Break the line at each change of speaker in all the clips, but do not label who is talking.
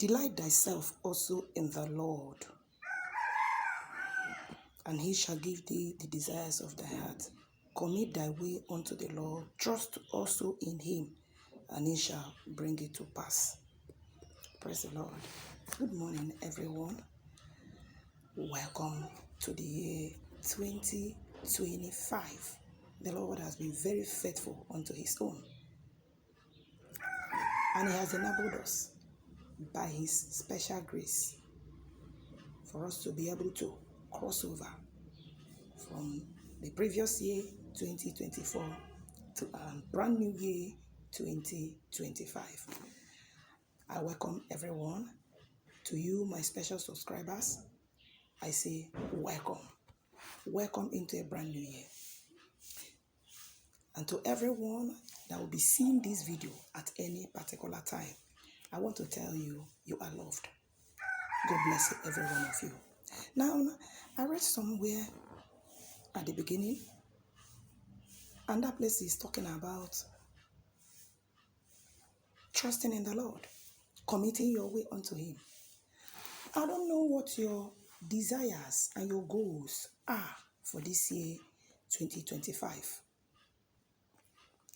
Delight thyself also in the Lord, and he shall give thee the desires of thy heart. Commit thy way unto the Lord, trust also in him, and he shall bring it to pass. Praise the Lord. Good morning, everyone. Welcome to the year 2025. The Lord has been very faithful unto his own, and he has enabled us by his special grace for us to be able to cross over from the previous year 2024 to a brand new year 2025. I welcome everyone. To you, my special subscribers, I say welcome. Welcome into a brand new year. And to everyone that will be seeing this video at any particular time, I want to tell you, you are loved. God bless every one of you. Now, I read somewhere at the beginning, and that place is talking about trusting in the Lord, committing your way unto him. I don't know what your desires and your goals are for this year 2025.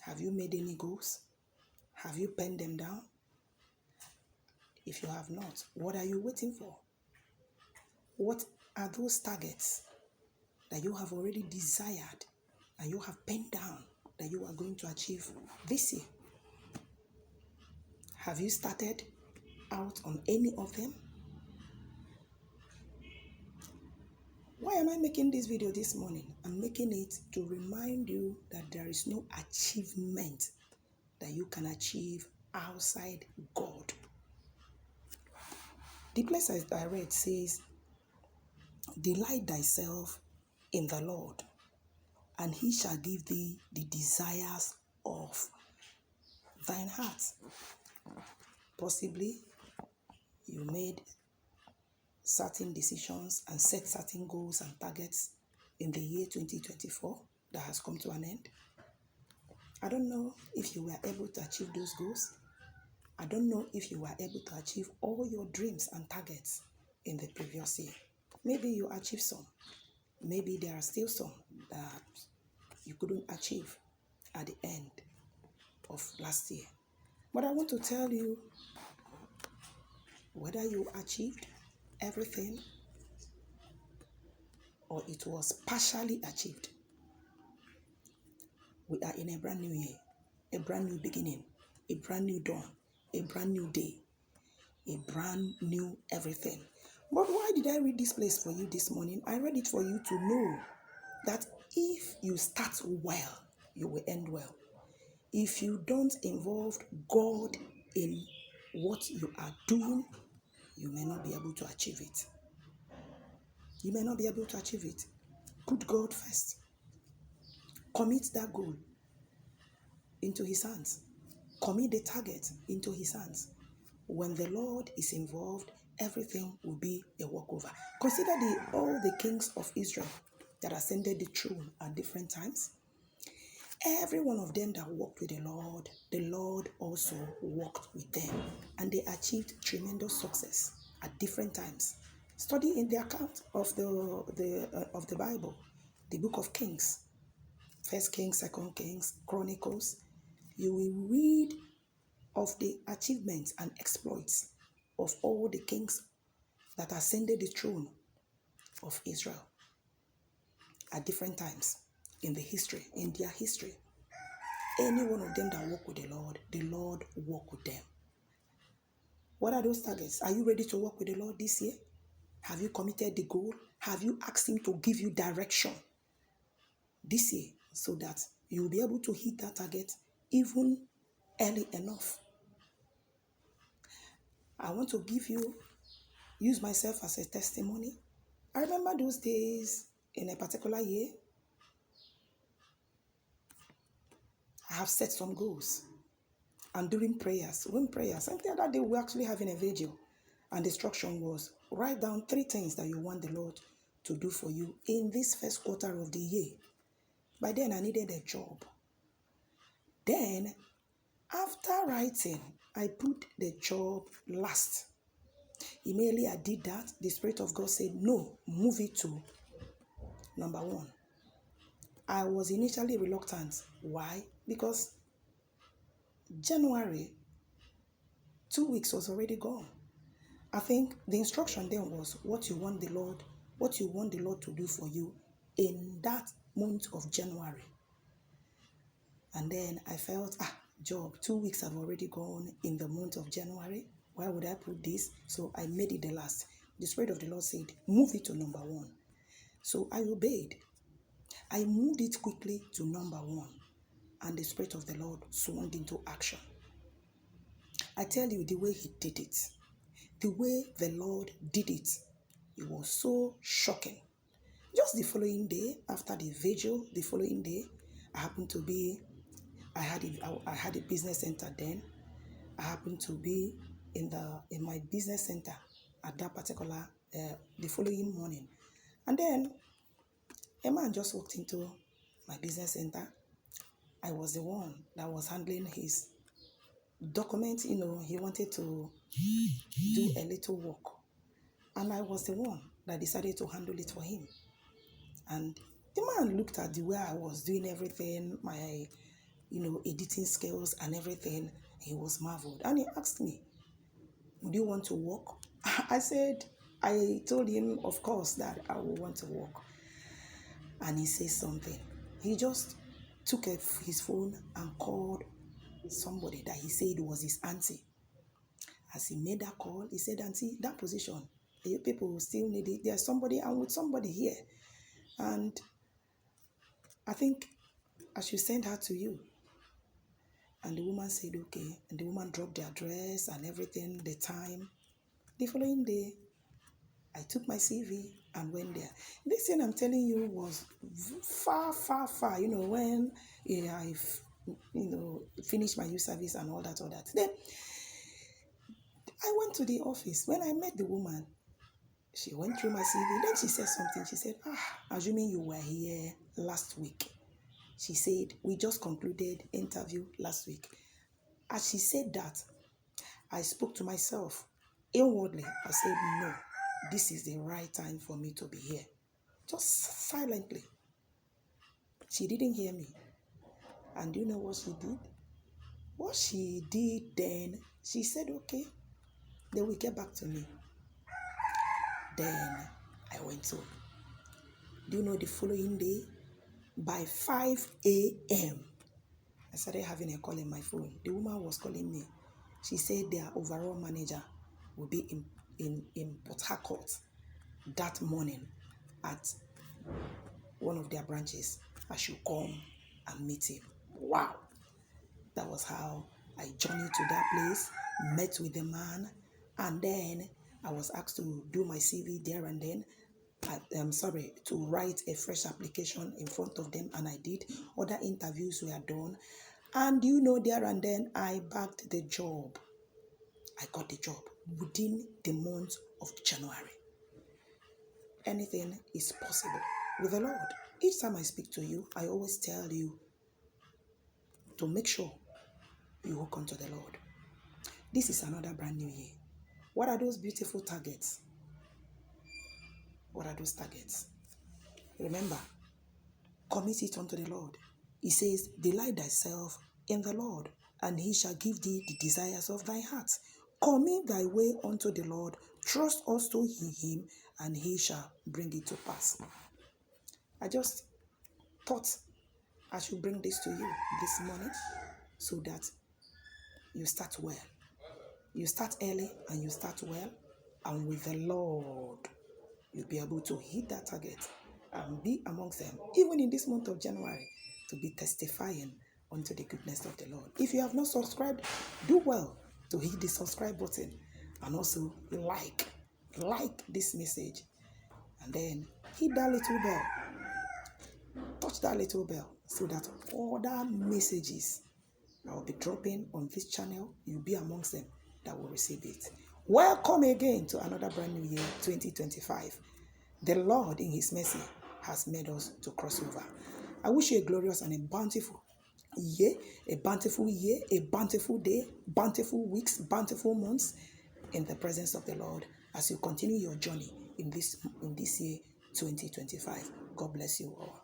Have you made any goals? Have you penned them down? If you have not, what are you waiting for? What are those targets that you have already desired and you have penned down that you are going to achieve this year? Have you started out on any of them? Why am I making this video this morning? I'm making it to remind you that there is no achievement that you can achieve outside God. The place I read says, delight thyself in the Lord, and he shall give thee the desires of thine heart. Possibly, you made certain decisions and set certain goals and targets in the year 2024 that has come to an end. I don't know if you were able to achieve those goals. I don't know if you were able to achieve all your dreams and targets in the previous year. Maybe you achieved some. Maybe there are still some that you couldn't achieve at the end of last year. But I want to tell you, whether you achieved everything or it was partially achieved, we are in a brand new year, a brand new beginning, a brand new dawn, a brand new day, a brand new everything. But why did I read this place for you this morning? I read it for you to know that if you start well, you will end well. If you don't involve God in what you are doing, you may not be able to achieve it. You may not be able to achieve it. Put God first. Commit that goal into his hands. Commit the target into his hands. When the Lord is involved, everything will be a walkover. Consider all the kings of Israel that ascended the throne at different times. Every one of them that walked with the Lord also walked with them, and they achieved tremendous success at different times. Study in the account of the Bible, the book of Kings, First Kings, Second Kings, Chronicles. You will read of the achievements and exploits of all the kings that ascended the throne of Israel at different times in their history. Any one of them that walk with the Lord walk with them. What are those targets? Are you ready to walk with the Lord this year? Have you committed the goal? Have you asked him to give you direction this year so that you will be able to hit that target even early enough? I want to use myself as a testimony. I remember those days in a particular year. I have set some goals. And during prayers, and the other day we were actually having a vigil, and the instruction was, write down 3 things that you want the Lord to do for you in this first quarter of the year. By then, I needed a job. Then, after writing, I put the job last. Immediately I did that. The Spirit of God said, no, move it to number 1. I was initially reluctant. Why? Because January, 2 weeks was already gone. I think the instruction then was what you want the Lord to do for you in that month of January. And then I felt, job, 2 weeks have already gone in the month of January. Why would I put this? So I made it the last. The Spirit of the Lord said, move it to number 1. So I obeyed. I moved it quickly to number 1. And the Spirit of the Lord swung into action. I tell you, the way He did it, the way the Lord did it, it was so shocking. Just the following day, after the vigil, the following day, I had a business center then. I happened to be in my business center at that particular, the following morning. And then a man just walked into my business center. I was the one that was handling his documents. He wanted to do a little work. And I was the one that decided to handle it for him. And the man looked at the way I was doing everything, my, editing skills and everything. He was marveled. And he asked me, would you want to work? I told him, of course, that I would want to work. And he said something. He just took his phone and called somebody that he said was his auntie. As he made that call, he said, auntie, that position, you people still need it. There's somebody, I'm with somebody here. And I think I should send her to you. And the woman said, okay. And the woman dropped the address and everything, the time. The following day, I took my CV and went there. This thing I'm telling you was far, far, far. When I finished my youth service and all that. Then I went to the office. When I met the woman, she went through my CV. Then she said something. She said, assuming you were here last week. She said, we just concluded interview last week. As she said that, I spoke to myself. Inwardly, I said, no, this is the right time for me to be here. Just silently. She didn't hear me. And do you know what she did? What she did then, she said, okay, they will get back to me. Then I went home. Do you know the following day? By 5 a.m., I started having a call in my phone. The woman was calling me. She said their overall manager will be in Port Harcourt that morning at one of their branches. I should come and meet him. Wow. That was how I journeyed to that place, met with the man, and then I was asked to do my CV there and then. To write a fresh application in front of them, and I did. Other interviews were done. And there and then I bagged the job. I got the job within the month of January. Anything is possible with the Lord. Each time I speak to you, I always tell you to make sure you hook onto the Lord. This is another brand new year. What are those beautiful targets? What are those targets? Remember, commit it unto the Lord. He says, delight thyself in the Lord, and he shall give thee the desires of thy heart. Commit thy way unto the Lord, trust also in him, and he shall bring it to pass. I just thought I should bring this to you this morning so that you start well. You start early and you start well, and with the Lord, you'll be able to hit that target and be amongst them, even in this month of January, to be testifying unto the goodness of the Lord. If you have not subscribed, do well to hit the subscribe button and also like this message, and then hit that little bell, touch that little bell, so that other messages I will be dropping on this channel, you'll be amongst them that will receive it. Welcome again to another brand new year, 2025. The Lord in his mercy has made us to cross over. I wish you a glorious and a bountiful year, a bountiful day, bountiful weeks, bountiful months in the presence of the Lord. as you continue your journey in this year 2025. God bless you all.